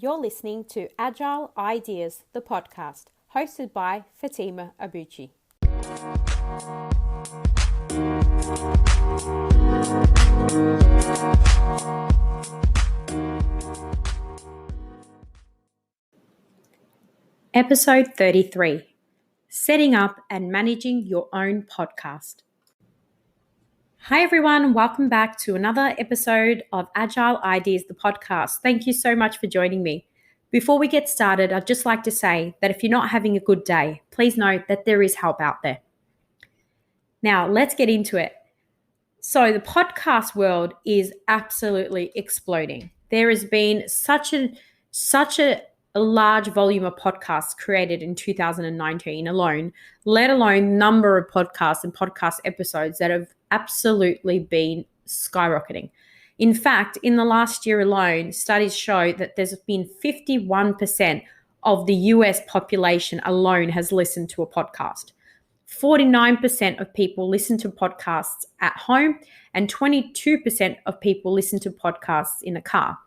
You're listening to Agile Ideas, the podcast, hosted by Fatima Abuchi. Episode 33, Setting Up and Managing Your Own Podcast. Hi everyone, welcome back to another episode of Agile Ideas, the podcast. Thank you so much for joining me. Before we get started, I'd just like to say that if you're not having a good day, please know that there is help out there. Now, let's get into it. So the podcast world is absolutely exploding. There has been such a large volume of podcasts created in 2019 alone, let alone number of podcasts and podcast episodes that have absolutely been skyrocketing. In fact, in the last year alone, studies show that there's been 51% of the US population alone has listened to a podcast. 49% of people listen to podcasts at home, and 22% of people listen to podcasts in a car.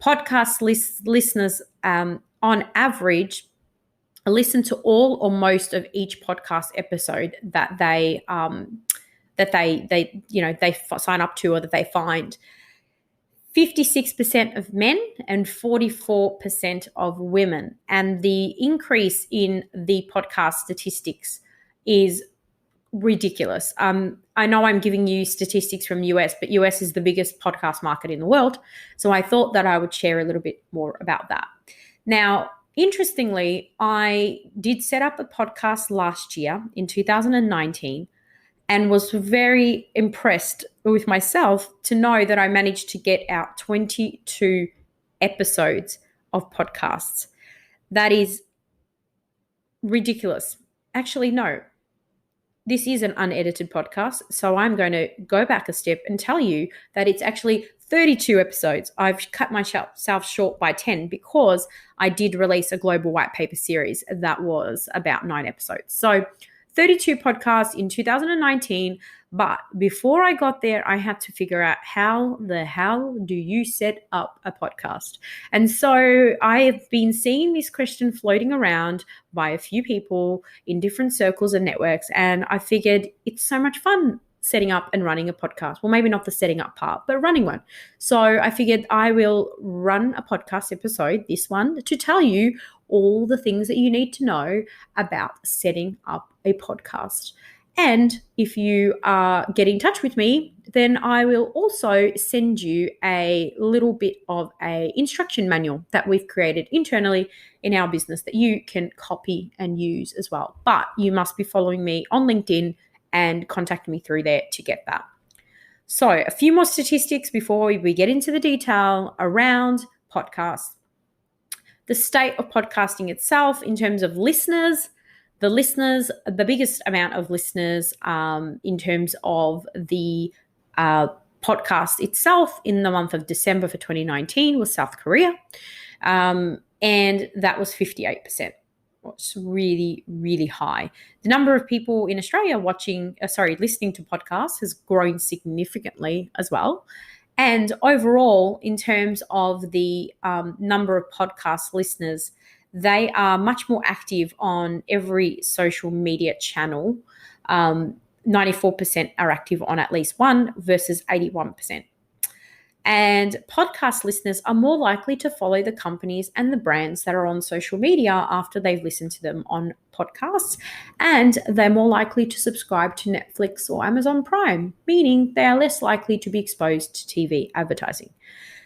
Podcast listeners, on average, listen to all or most of each podcast episode that they sign up to or that they find. 56% of men and 44% of women. And the increase in the podcast statistics is ridiculous. I know I'm giving you statistics from US, but US is the biggest podcast market in the world. So I thought that I would share a little bit more about that. Now, interestingly, I did set up a podcast last year in 2019 and was very impressed with myself to know that I managed to get out 22 episodes of podcasts. That is ridiculous. Actually, no. This is an unedited podcast, so I'm going to go back a step and tell you that it's actually 32 episodes. I've cut myself short by 10 because I did release a global white paper series that was about 9 episodes. So 32 podcasts in 2019, but before I got there, I had to figure out how the hell do you set up a podcast? And so I have been seeing this question floating around by a few people in different circles and networks, and I figured it's so much fun setting up and running a podcast. Well, maybe not the setting up part, but running one. So I figured I will run a podcast episode, this one, to tell you all the things that you need to know about setting up a podcast. And if you get in touch with me, then I will also send you a little bit of an instruction manual that we've created internally in our business that you can copy and use as well. But you must be following me on LinkedIn and contacting me through there to get that. So a few more statistics before we get into the detail around podcasts. The state of podcasting itself in terms of listeners, the biggest amount of listeners in terms of the podcast itself in the month of December for 2019 was South Korea. And that was 58%. It's really, really high. The number of people in Australia listening to podcasts has grown significantly as well. And overall, in terms of the number of podcast listeners, they are much more active on every social media channel. 94% are active on at least one versus 81%. And podcast listeners are more likely to follow the companies and the brands that are on social media after they've listened to them on podcasts. And they're more likely to subscribe to Netflix or Amazon Prime, meaning they are less likely to be exposed to TV advertising.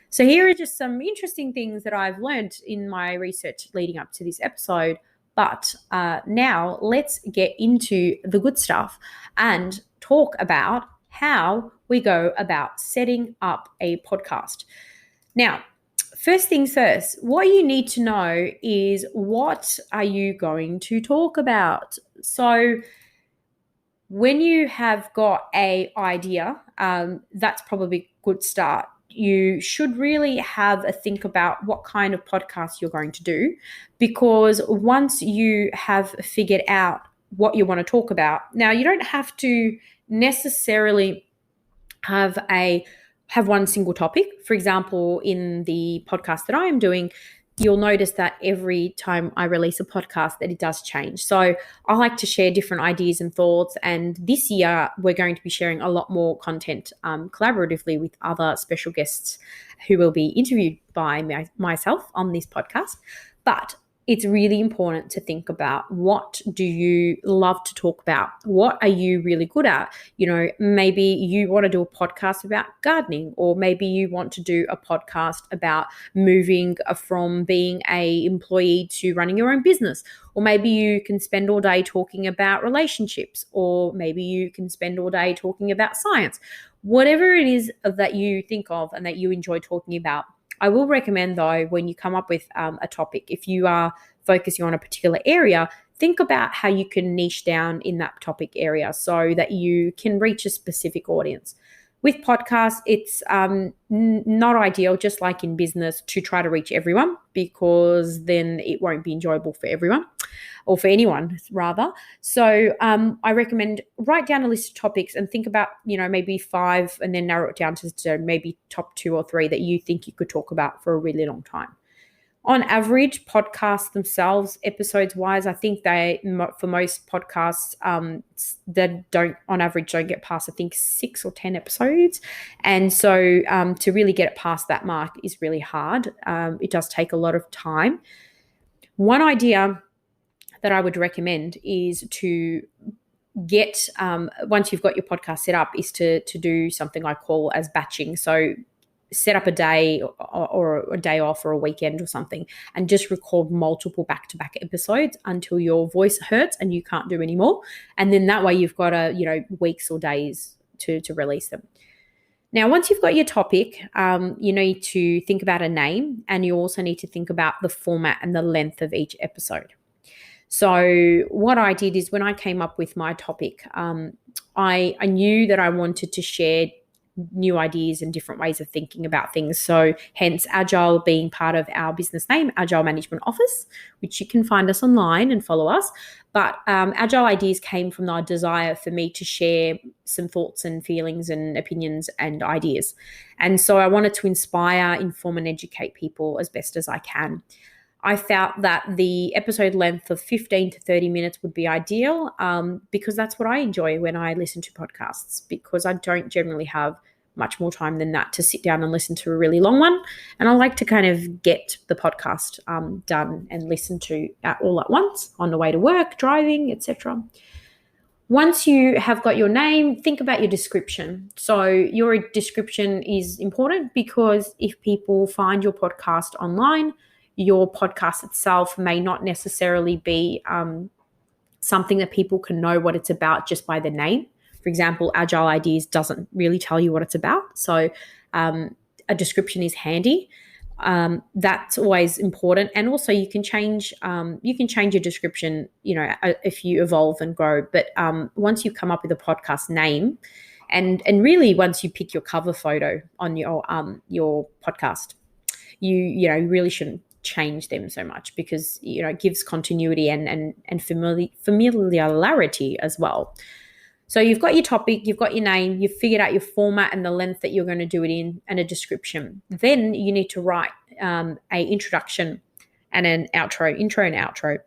So here are just some interesting things that I've learned in my research leading up to this episode. But now let's get into the good stuff and talk about how we go about setting up a podcast. Now, first things first, what you need to know is what are you going to talk about? So when you have got an idea, that's probably a good start. you should really have a think about what kind of podcast you're going to do, because once you have figured out what you want to talk about, now you don't have to necessarily have one single topic. For example, in the podcast that I am doing, you'll notice that every time I release a podcast that it does change. So I like to share different ideas and thoughts. And this year, we're going to be sharing a lot more content collaboratively with other special guests who will be interviewed by myself on this podcast. But it's really important to think about, what do you love to talk about? What are you really good at? Maybe you want to do a podcast about gardening, or maybe you want to do a podcast about moving from being an employee to running your own business. Or maybe you can spend all day talking about relationships, or maybe you can spend all day talking about science. Whatever it is that you think of and that you enjoy talking about. I will recommend, though, when you come up with a topic, if you are focusing on a particular area, think about how you can niche down in that topic area so that you can reach a specific audience. With podcasts, it's not ideal, just like in business, to try to reach everyone, because then it won't be enjoyable for everyone, or for anyone rather. So I recommend write down a list of topics and think about, maybe 5, and then narrow it down to maybe top 2 or 3 that you think you could talk about for a really long time. On average, podcasts themselves, episodes-wise, I think for most podcasts, that on average don't get past, I think, 6 or 10 episodes. And so to really get it past that mark is really hard. It does take a lot of time. One idea that I would recommend is to get, once you've got your podcast set up, is to do something I call as batching. So set up a day or a day off or a weekend or something, and just record multiple back-to-back episodes until your voice hurts and you can't do anymore. And then that way you've got weeks or days to release them. Now, once you've got your topic, you need to think about a name, and you also need to think about the format and the length of each episode. So what I did is, when I came up with my topic, I knew that I wanted to share new ideas and different ways of thinking about things. So hence Agile being part of our business name, Agile Management Office, which you can find us online and follow us. But Agile ideas came from the desire for me to share some thoughts and feelings and opinions and ideas. And so I wanted to inspire, inform, and educate people as best as I can. I felt that the episode length of 15 to 30 minutes would be ideal, because that's what I enjoy when I listen to podcasts, because I don't generally have much more time than that to sit down and listen to a really long one. And I like to kind of get the podcast done and listen to all at once on the way to work, driving, etc. Once you have got your name, think about your description. So your description is important, because if people find your podcast online, your podcast itself may not necessarily be something that people can know what it's about just by the name. For example, Agile Ideas doesn't really tell you what it's about. So a description is handy. That's always important. And also you can change your description, if you evolve and grow. But once you come up with a podcast name, and really once you pick your cover photo on your podcast, you really shouldn't change them so much, because it gives continuity and familiarity as well. So you've got your topic, you've got your name, you've figured out your format and the length that you're going to do it in, and a description. Then you need to write a introduction and an intro and outro.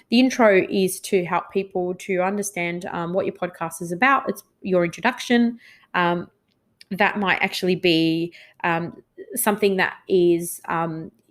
The intro is to help people to understand what your podcast is about. It's your introduction. That might actually be something that is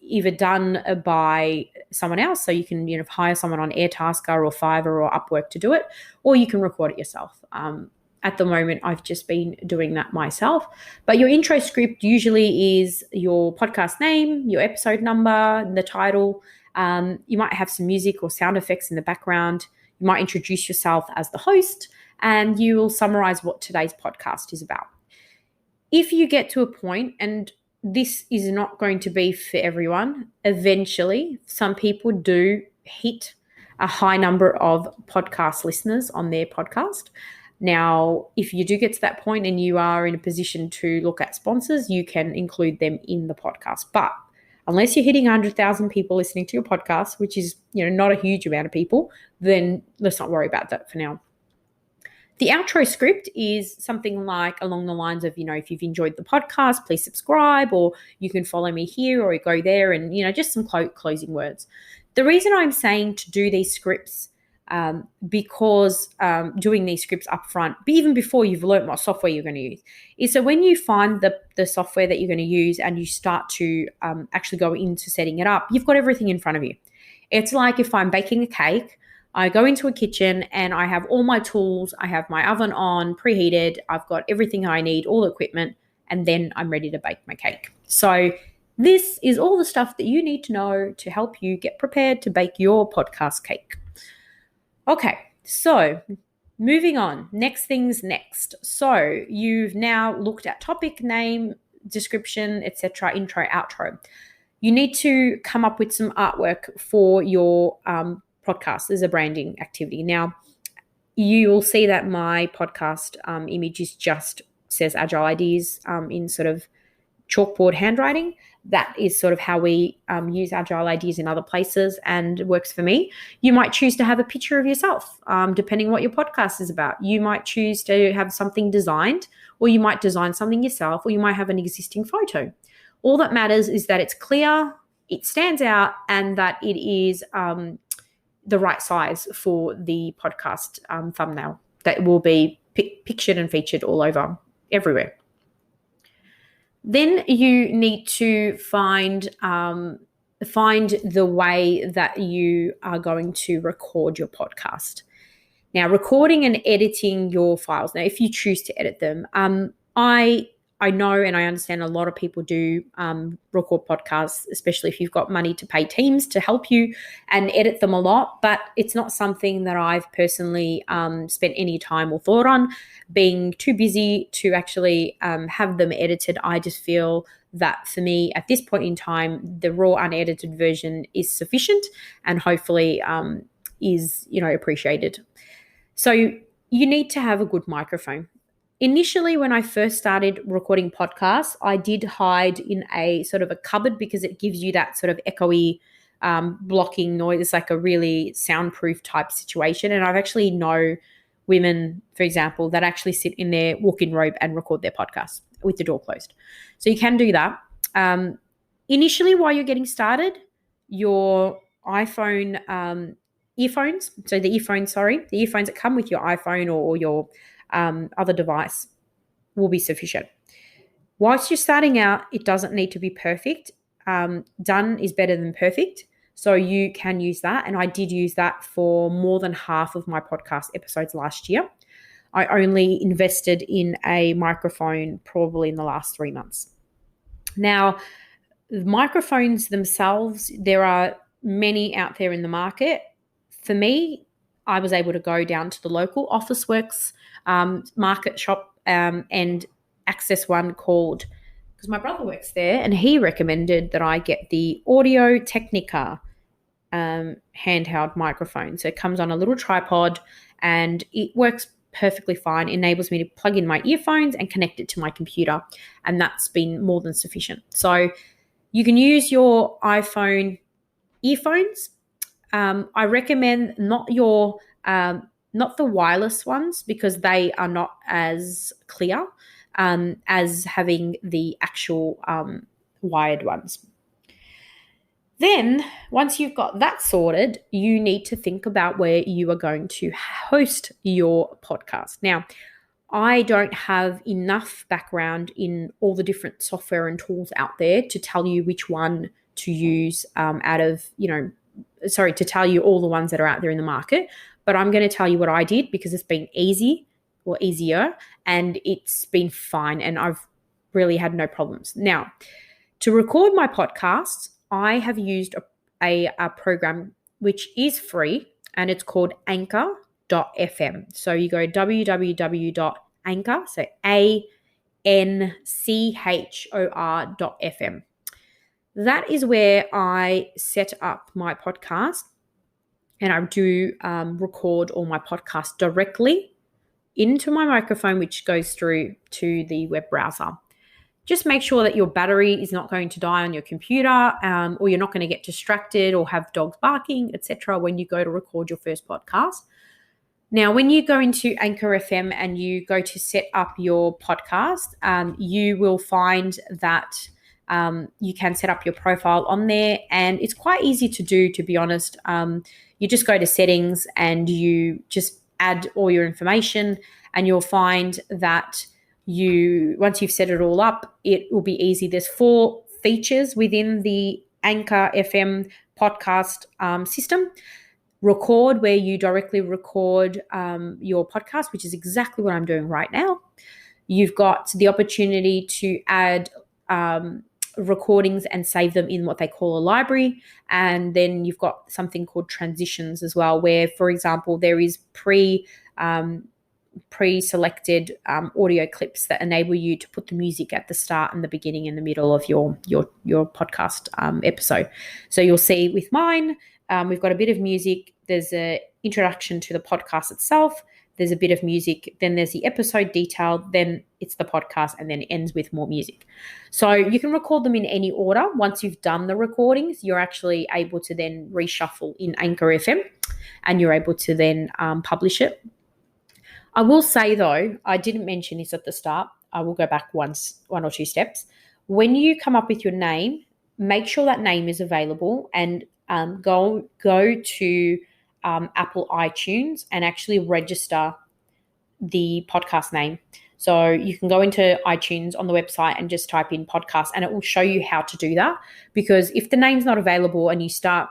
either done by someone else, so you can hire someone on Airtasker or Fiverr or Upwork to do it, or you can record it yourself. At the moment, I've just been doing that myself. But your intro script usually is your podcast name, your episode number, the title. You might have some music or sound effects in the background. You might introduce yourself as the host, and you will summarize what today's podcast is about. If you get to a point, and this is not going to be for everyone, eventually some people do hit a high number of podcast listeners on their podcast. Now, if you do get to that point and you are in a position to look at sponsors, you can include them in the podcast. But unless you're hitting 100,000 people listening to your podcast, which is, not a huge amount of people, then let's not worry about that for now. The outro script is something like along the lines of, if you've enjoyed the podcast, please subscribe, or you can follow me here or go there, and, just some closing words. The reason I'm saying to do these scripts because doing these scripts up front, even before you've learned what software you're going to use, is so when you find the software that you're going to use and you start to actually go into setting it up, you've got everything in front of you. It's like if I'm baking a cake, I go into a kitchen and I have all my tools, I have my oven on, preheated, I've got everything I need, all the equipment, and then I'm ready to bake my cake. So this is all the stuff that you need to know to help you get prepared to bake your podcast cake. Okay, so moving on. Next things next. So you've now looked at topic, name, description, etc., intro, outro. You need to come up with some artwork for your podcast as a branding activity. Now, you will see that my podcast image just says Agile Ideas in sort of chalkboard handwriting. That is sort of how we use Agile Ideas in other places and works for me. You might choose to have a picture of yourself, depending what your podcast is about. You might choose to have something designed, or you might design something yourself, or you might have an existing photo. All that matters is that it's clear, it stands out, and that it is the right size for the podcast thumbnail that will be pictured and featured all over everywhere. Then you need to find the way that you are going to record your podcast. Now, recording and editing your files. Now, if you choose to edit them, I know and I understand a lot of people do record podcasts, especially if you've got money to pay teams to help you and edit them a lot. But it's not something that I've personally spent any time or thought on. Being too busy to actually have them edited, I just feel that for me at this point in time, the raw unedited version is sufficient and hopefully is appreciated. So you need to have a good microphone. Initially, when I first started recording podcasts, I did hide in a sort of a cupboard because it gives you that sort of echoey blocking noise. It's like a really soundproof type situation. And I've actually know women, for example, that actually sit in their walk-in robe and record their podcast with the door closed. So you can do that. Initially, while you're getting started, your iPhone earphones, the earphones that come with your iPhone or your other device will be sufficient. Whilst you're starting out, it doesn't need to be perfect. Done is better than perfect. So you can use that. And I did use that for more than half of my podcast episodes last year. I only invested in a microphone probably in the last 3 months. Now, the microphones themselves, there are many out there in the market. For me, I was able to go down to the local Officeworks market shop and access one called, because my brother works there, and he recommended that I get the Audio Technica handheld microphone. So it comes on a little tripod and it works perfectly fine, enables me to plug in my earphones and connect it to my computer, and that's been more than sufficient. So you can use your iPhone earphones. I recommend not the wireless ones because they are not as clear as having the actual wired ones. Then, once you've got that sorted, you need to think about where you are going to host your podcast. Now, I don't have enough background in all the different software and tools out there to tell you which one to use to tell you all the ones that are out there in the market. But I'm going to tell you what I did because it's been easier, and it's been fine, and I've really had no problems. Now, to record my podcasts, I have used a program which is free, and it's called Anchor.fm. So you go www.anchor, so ANCHOR.fm. That is where I set up my podcast, and I do record all my podcasts directly into my microphone, which goes through to the web browser. Just make sure that your battery is not going to die on your computer, or you're not going to get distracted or have dogs barking, etc. when you go to record your first podcast. Now, when you go into Anchor FM and you go to set up your podcast, you will find that you can set up your profile on there, and it's quite easy to do, to be honest. You just go to settings and you just add all your information, and you'll find that once you've set it all up, it will be easy. There's 4 features within the Anchor FM podcast system. Record, where you directly record your podcast, which is exactly what I'm doing right now. You've got the opportunity to add recordings and save them in what they call a library. And then you've got something called transitions as well, where, for example, there is pre-selected audio clips that enable you to put the music at the start and the beginning and the middle of your podcast episode. So you'll see with mine, we've got a bit of music. There's an introduction to the podcast itself. There's a bit of music. Then there's the episode detail. Then it's the podcast, and then it ends with more music. So you can record them in any order. Once you've done the recordings, you're actually able to then reshuffle in Anchor FM, and you're able to then publish it. I will say, though, I didn't mention this at the start. I will go back one or two steps. When you come up with your name, make sure that name is available, and go to Apple iTunes and actually register the podcast name. So you can go into iTunes on the website and just type in podcast, and it will show you how to do that. Because if the name's not available and you start,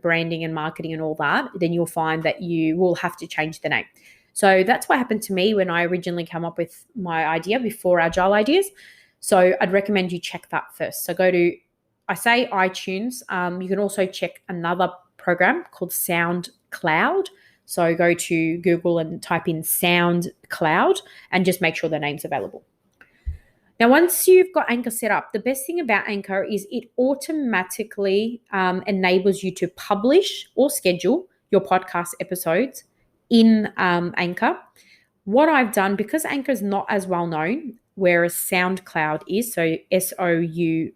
branding and marketing and all that, then you'll find that you will have to change the name. So that's what happened to me when I originally came up with my idea before Agile Ideas. So I'd recommend you check that first. So go to, I say iTunes. You can also check another program called SoundCloud. So go to Google and type in SoundCloud and just make sure the name's available. Now, once you've got Anchor set up, the best thing about Anchor is it automatically enables you to publish or schedule your podcast episodes in Anchor. What I've done, because Anchor is not as well known, whereas SoundCloud is, so SoundCloud,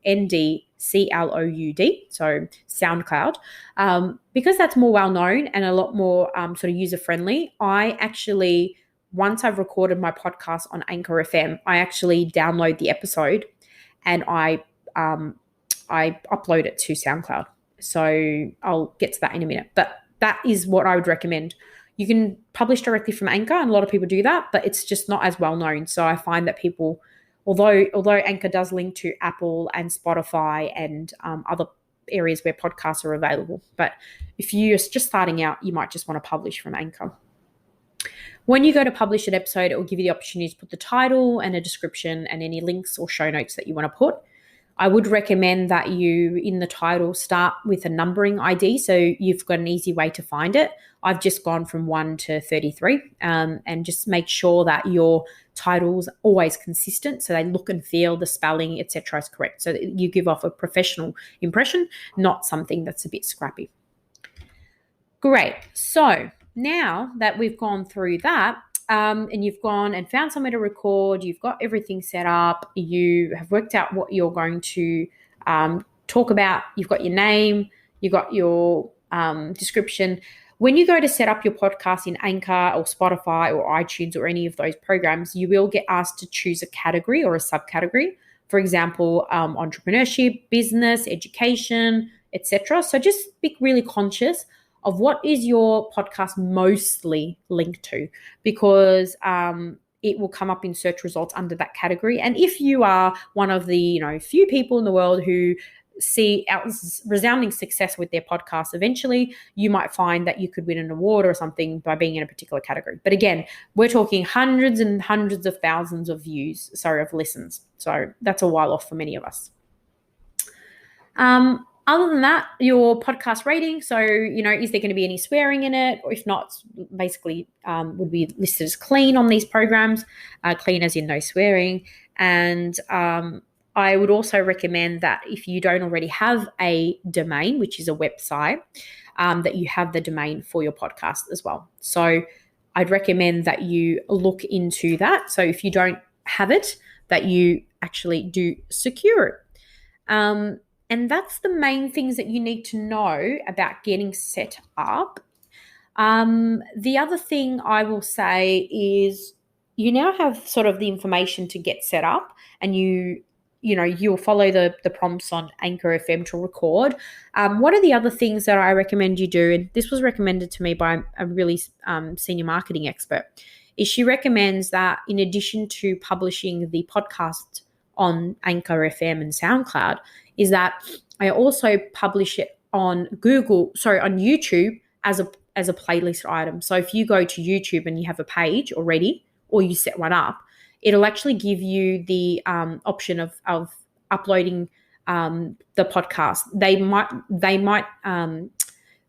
so SoundCloud, because that's more well known and a lot more sort of user friendly, I actually, once I've recorded my podcast on Anchor FM, I actually download the episode and I upload it to SoundCloud. So I'll get to that in a minute, but that is what I would recommend. You can publish directly from Anchor, and a lot of people do that, but it's just not as well known. So I find that people, although Anchor does link to Apple and Spotify and other areas where podcasts are available, but if you're just starting out, you might just want to publish from Anchor. When you go to publish an episode, it will give you the opportunity to put the title and a description and any links or show notes that you want to put. I would recommend that you, in the title, start with a numbering ID so you've got an easy way to find it. I've just gone from 1 to 33, and just make sure that your title's always consistent so they look and feel, the spelling, etc. is correct, so that you give off a professional impression, not something that's a bit scrappy. Great. So now that we've gone through that, and you've gone and found somewhere to record, you've got everything set up, you have worked out what you're going to talk about, you've got your name, you've got your description. When you go to set up your podcast in Anchor or Spotify or iTunes or any of those programs, you will get asked to choose a category or a subcategory. For example, entrepreneurship, business, education, etc. So just be really conscious of what is your podcast mostly linked to, because it will come up in search results under that category. And if you are one of the few people in the world who see resounding success with their podcast, eventually you might find that you could win an award or something by being in a particular category. But again, we're talking hundreds and hundreds of thousands of listens. So that's a while off for many of us. Other than that, your podcast rating. So, is there going to be any swearing in it? Or if not, basically would be listed as clean on these programs, clean as in no swearing. And I would also recommend that if you don't already have a domain, which is a website, that you have the domain for your podcast as well. So I'd recommend that you look into that. So if you don't have it, that you actually do secure it. And that's the main things that you need to know about getting set up. The other thing I will say is you now have sort of the information to get set up, and you'll follow the prompts on Anchor FM to record. What are the other things that I recommend you do? And this was recommended to me by a really senior marketing expert. Is she recommends that in addition to publishing the podcast on Anchor FM and SoundCloud, is that I also publish it on YouTube as a playlist item. So if you go to YouTube and you have a page already, or you set one up, it'll actually give you the option of uploading the podcast. They might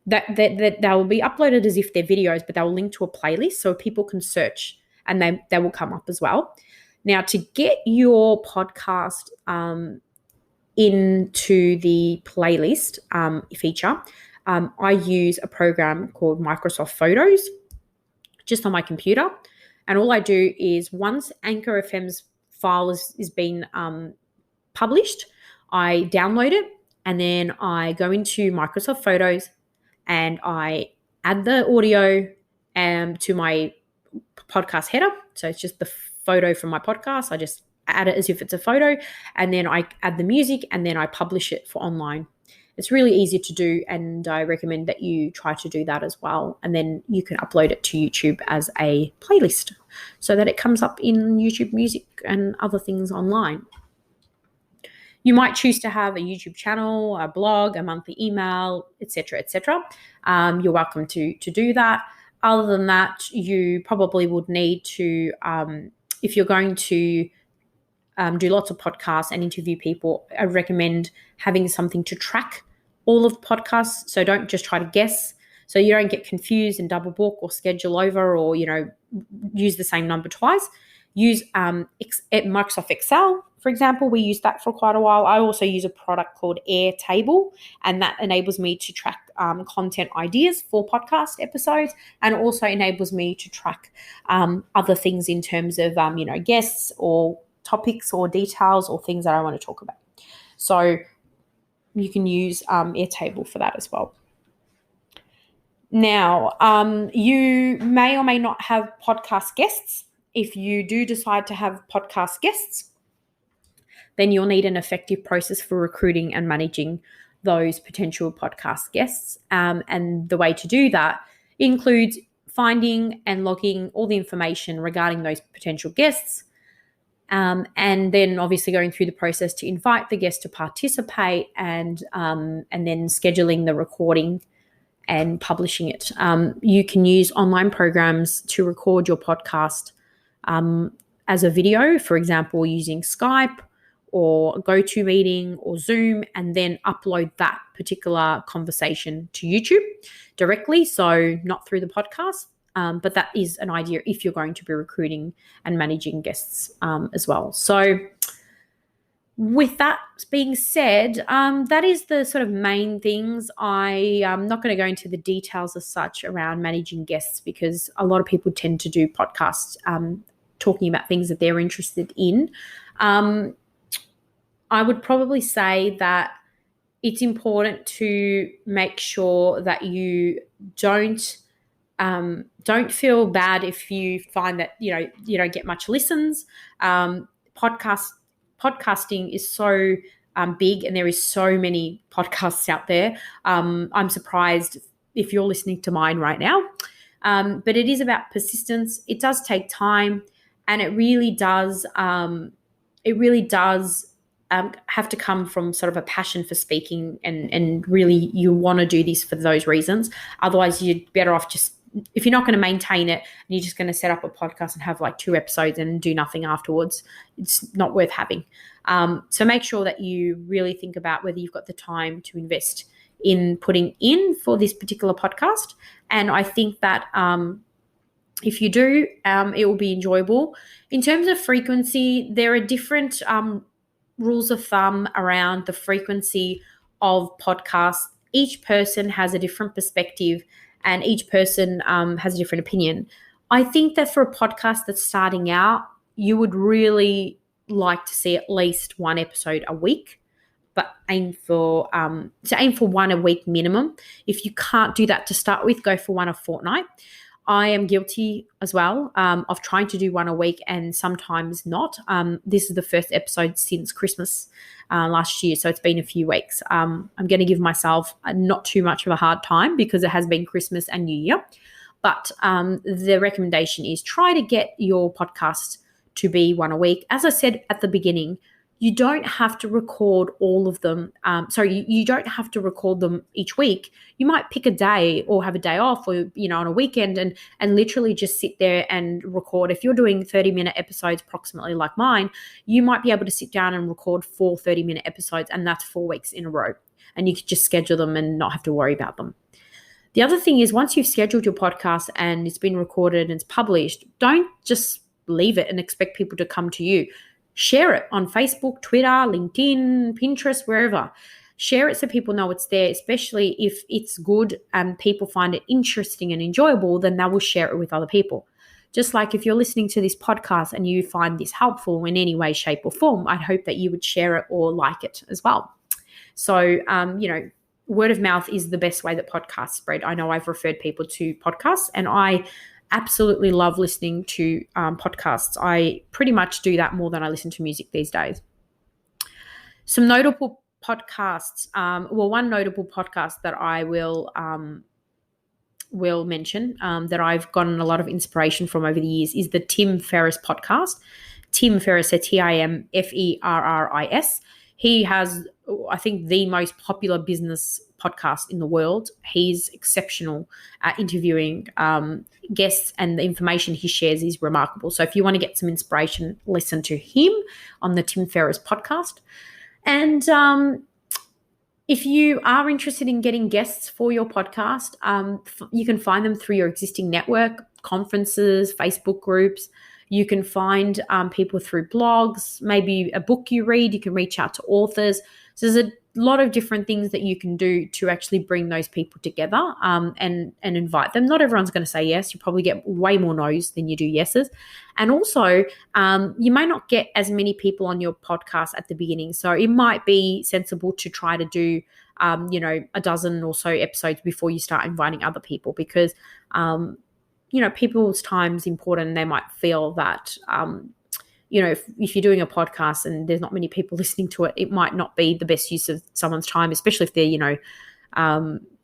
that they will be uploaded as if they're videos, but they'll link to a playlist so people can search and they will come up as well. Now, to get your podcast into the playlist feature, I use a program called Microsoft Photos just on my computer. And all I do is once Anchor FM's file is been published, I download it, and then I go into Microsoft Photos and I add the audio to my podcast header. So it's just the photo from my podcast. I just add it as if it's a photo, and then I add the music, and then I publish it for online. It's really easy to do, and I recommend that you try to do that as well. And then you can upload it to YouTube as a playlist so that it comes up in YouTube Music and other things online. You might choose to have a YouTube channel, a blog, a monthly email, etc., etc. You're welcome to do that. Other than that, you probably would need to, if you're going to do lots of podcasts and interview people, I recommend having something to track all of the podcasts. So don't just try to guess, so you don't get confused and double book or schedule over, or use the same number twice. Use Microsoft Excel, for example. We use that for quite a while. I also use a product called Airtable, and that enables me to track content ideas for podcast episodes, and also enables me to track other things in terms of guests or topics or details or things that I want to talk about. So you can use Airtable for that as well. Now, you may or may not have podcast guests. If you do decide to have podcast guests, then you'll need an effective process for recruiting and managing those potential podcast guests. And the way to do that includes finding and logging all the information regarding those potential guests, and then obviously going through the process to invite the guest to participate, and then scheduling the recording and publishing it. You can use online programs to record your podcast as a video, for example, using Skype or GoToMeeting or Zoom, and then upload that particular conversation to YouTube directly, so not through the podcast. But that is an idea if you're going to be recruiting and managing guests as well. So with that being said, that is the sort of main things. I'm not going to go into the details as such around managing guests, because a lot of people tend to do podcasts talking about things that they're interested in. I would probably say that it's important to make sure that you don't feel bad if you find that you don't get much listens. Podcasting is so big, and there is so many podcasts out there. I'm surprised if you're listening to mine right now, but it is about persistence. It does take time, and it really does have to come from sort of a passion for speaking, and really you want to do this for those reasons. Otherwise, you're better off just, if you're not going to maintain it and you're just going to set up a podcast and have like 2 episodes and do nothing afterwards, it's not worth having. So make sure that you really think about whether you've got the time to invest in putting in for this particular podcast. And I think that if you do, it will be enjoyable. In terms of frequency, there are different rules of thumb around the frequency of podcasts. Each person has a different perspective, and each person has a different opinion. I think that for a podcast that's starting out, you would really like to see at least one episode a week, but aim for one a week minimum. If you can't do that to start with, go for one a fortnight. I am guilty as well of trying to do one a week and sometimes not. This is the first episode since Christmas last year, so it's been a few weeks. I'm going to give myself not too much of a hard time because it has been Christmas and New Year. But the recommendation is try to get your podcast to be one a week. As I said at the beginning, you don't have to record all of them. You don't have to record them each week. You might pick a day or have a day off or, on a weekend and literally just sit there and record. If you're doing 30-minute episodes approximately like mine, you might be able to sit down and record 4 30-minute episodes, and that's 4 weeks in a row. And you could just schedule them and not have to worry about them. The other thing is once you've scheduled your podcast and it's been recorded and it's published, don't just leave it and expect people to come to you. Share it on Facebook, Twitter, LinkedIn, Pinterest, wherever. Share it so people know it's there, especially if it's good and people find it interesting and enjoyable, then they will share it with other people. Just like if you're listening to this podcast and you find this helpful in any way, shape, or form, I'd hope that you would share it or like it as well. So, word of mouth is the best way that podcasts spread. I know I've referred people to podcasts, and I absolutely love listening to podcasts. I pretty much do that more than I listen to music these days. Some notable podcasts. One notable podcast that I will mention that I've gotten a lot of inspiration from over the years is the Tim Ferriss podcast. Tim Ferriss, Timferriss. He has, I think, the most popular business podcast in the world. He's exceptional at interviewing guests, and the information he shares is remarkable. So if you want to get some inspiration, listen to him on the Tim Ferriss podcast. And if you are interested in getting guests for your podcast, you can find them through your existing network, conferences, Facebook groups. You can find people through blogs, maybe a book you read. You can reach out to authors. So there's a lot of different things that you can do to actually bring those people together and invite them. Not everyone's going to say yes. You probably get way more no's than you do yeses. And also, you may not get as many people on your podcast at the beginning. So it might be sensible to try to do, a dozen or so episodes before you start inviting other people because, people's time is important. They might feel that, if you're doing a podcast and there's not many people listening to it, it might not be the best use of someone's time, especially if they're,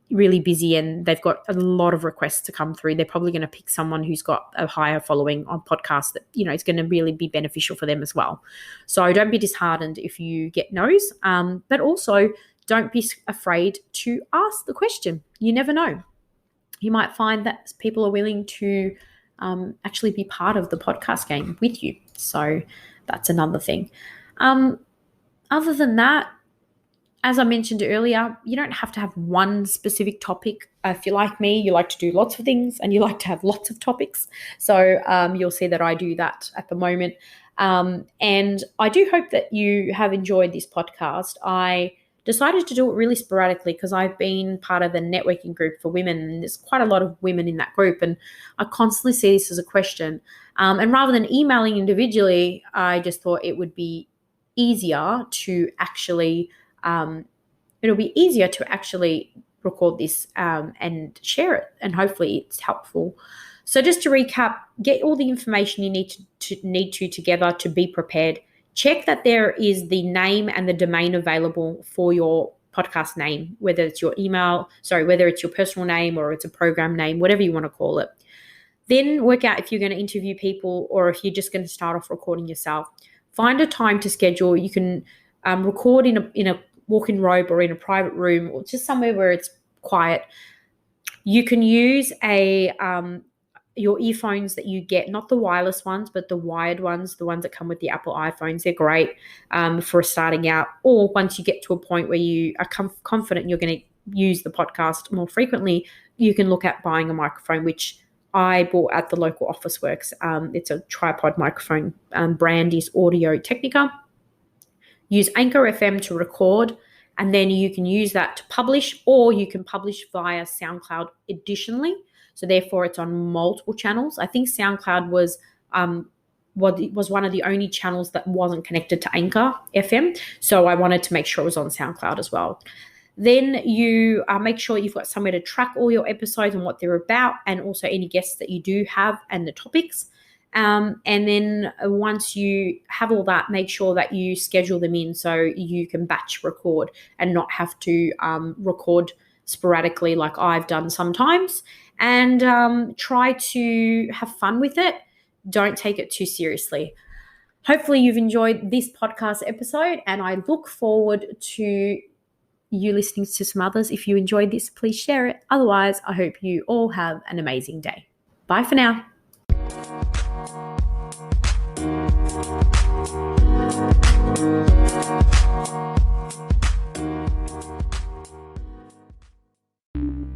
really busy and they've got a lot of requests to come through. They're probably going to pick someone who's got a higher following on podcasts that, is going to really be beneficial for them as well. So don't be disheartened if you get no's, but also don't be afraid to ask the question. You never know. You might find that people are willing to actually be part of the podcast game with you. So that's another thing. Other than that, as I mentioned earlier, you don't have to have one specific topic. If you're like me, you like to do lots of things and you like to have lots of topics. So you'll see that I do that at the moment. And I do hope that you have enjoyed this podcast. I decided to do it really sporadically because I've been part of a networking group for women, and there's quite a lot of women in that group, and I constantly see this as a question. And rather than emailing individually, I just thought it would be easier to actually record this and share it, and hopefully it's helpful. So just to recap, get all the information you need to together to be prepared. Check that there is the name and the domain available for your podcast name, whether it's your personal name or it's a program name, whatever you want to call it. Then work out if you're going to interview people or if you're just going to start off recording yourself. Find a time to schedule. You can record in a walk-in robe or in a private room or just somewhere where it's quiet. You can use your earphones that you get, not the wireless ones, but the wired ones, the ones that come with the Apple iPhones. They're great for starting out. Or once you get to a point where you are confident you're going to use the podcast more frequently, you can look at buying a microphone, which I bought at the local Officeworks. It's a tripod microphone. Brand is Audio Technica. Use Anchor FM to record, and then you can use that to publish, or you can publish via SoundCloud additionally. So therefore, it's on multiple channels. I think SoundCloud was one of the only channels that wasn't connected to Anchor FM. So I wanted to make sure it was on SoundCloud as well. Then you make sure you've got somewhere to track all your episodes and what they're about, and also any guests that you do have and the topics. And then once you have all that, make sure that you schedule them in so you can batch record and not have to record sporadically like I've done sometimes. And try to have fun with it. Don't take it too seriously. Hopefully you've enjoyed this podcast episode, and I look forward to you listening to some others. If you enjoyed this, please share it. Otherwise, I hope you all have an amazing day. Bye for now.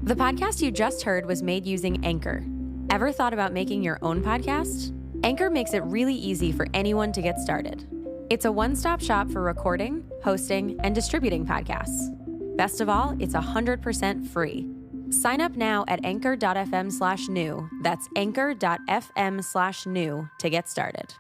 The podcast you just heard was made using Anchor. Ever thought about making your own podcast? Anchor makes it really easy for anyone to get started. It's a one-stop shop for recording, hosting, and distributing podcasts. Best of all, it's 100% free. Sign up now at anchor.fm/new. That's anchor.fm/new to get started.